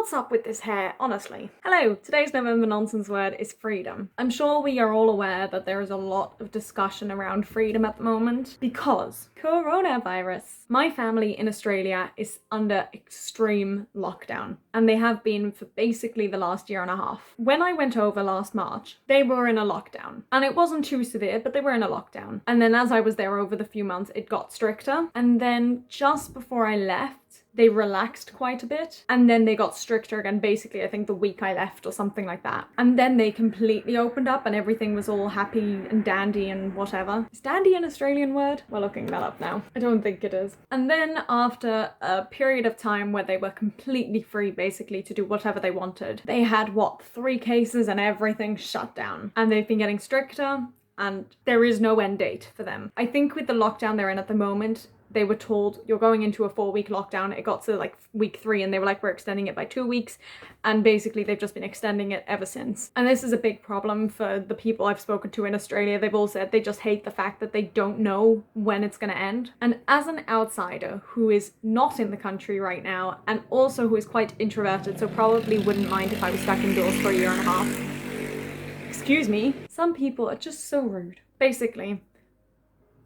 What's up with this hair, honestly? Hello, today's November nonsense word is freedom. I'm sure we are all aware that there is a lot of discussion around freedom at the moment because coronavirus. My family in Australia is under extreme lockdown, and they have been for basically the last year and a half. When I went over last March, they were in a lockdown, and it wasn't too severe, but they were in a lockdown. And then as I was there over the few months, it got stricter. And then just before I left, they relaxed quite a bit, and then they got stricter again, basically I think the week I left or something like that. And then they completely opened up and everything was all happy and dandy and whatever. Is dandy an Australian word? We're looking that up now. I don't think it is. And then after a period of time where they were completely free basically to do whatever they wanted, they had 3 cases and everything shut down. And they've been getting stricter, and there is no end date for them. I think with the lockdown they're in at the moment, they were told you're going into a 4-week lockdown. It got to like week 3 and they were like, we're extending it by 2 weeks. And basically they've just been extending it ever since. And this is a big problem for the people I've spoken to in Australia. They've all said they just hate the fact that they don't know when it's going to end. And as an outsider who is not in the country right now, and also who is quite introverted, so probably wouldn't mind if I was stuck indoors for a year and a half. Excuse me. Some people are just so rude. Basically,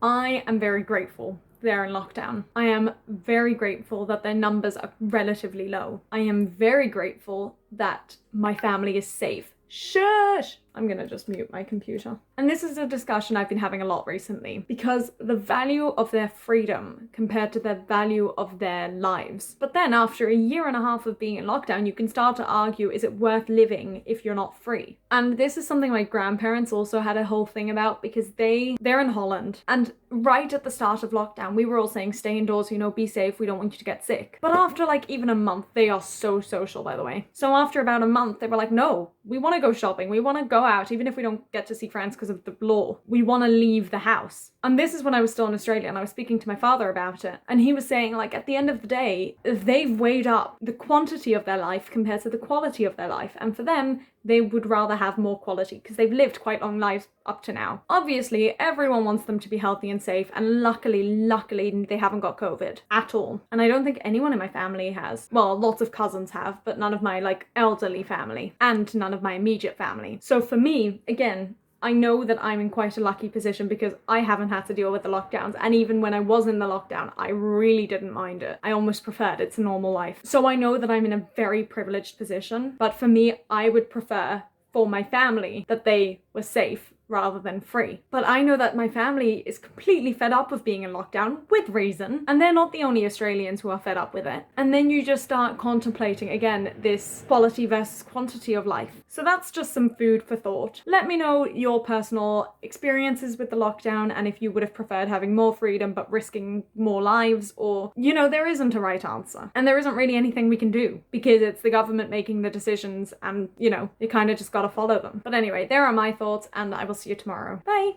I am very grateful they're in lockdown. I am very grateful that their numbers are relatively low. I am very grateful that my family is safe. Shush! I'm gonna just mute my computer. And this is a discussion I've been having a lot recently, because the value of their freedom compared to the value of their lives. But then after a year and a half of being in lockdown, you can start to argue, is it worth living if you're not free? And this is something my grandparents also had a whole thing about, because they're in Holland, and right at the start of lockdown, we were all saying, stay indoors, be safe, we don't want you to get sick. But after even a month, they are so social, by the way. So after about a month, they were like, no, we want to go shopping, we want to go out, even if we don't get to see friends because of the law. We want to leave the house. And this is when I was still in Australia, and I was speaking to my father about it. And he was saying, at the end of the day, they've weighed up the quantity of their life compared to the quality of their life. And for them, they would rather have more quality because they've lived quite long lives up to now. Obviously, everyone wants them to be healthy and safe, and luckily, they haven't got COVID at all. And I don't think anyone in my family has. Well, lots of cousins have, but none of my elderly family, and none of my immediate family. So for me, again, I know that I'm in quite a lucky position because I haven't had to deal with the lockdowns, and even when I was in the lockdown, I really didn't mind it. I almost preferred it's a normal life. So I know that I'm in a very privileged position, but for me, I would prefer for my family that they were safe rather than free. But I know that my family is completely fed up of being in lockdown, with reason, and they're not the only Australians who are fed up with it. And then you just start contemplating, again, this quality versus quantity of life. So that's just some food for thought. Let me know your personal experiences with the lockdown, and if you would have preferred having more freedom but risking more lives, or, there isn't a right answer. And there isn't really anything we can do, because it's the government making the decisions, and, you kind of just gotta follow them. But anyway, there are my thoughts, and I will see you tomorrow. Bye!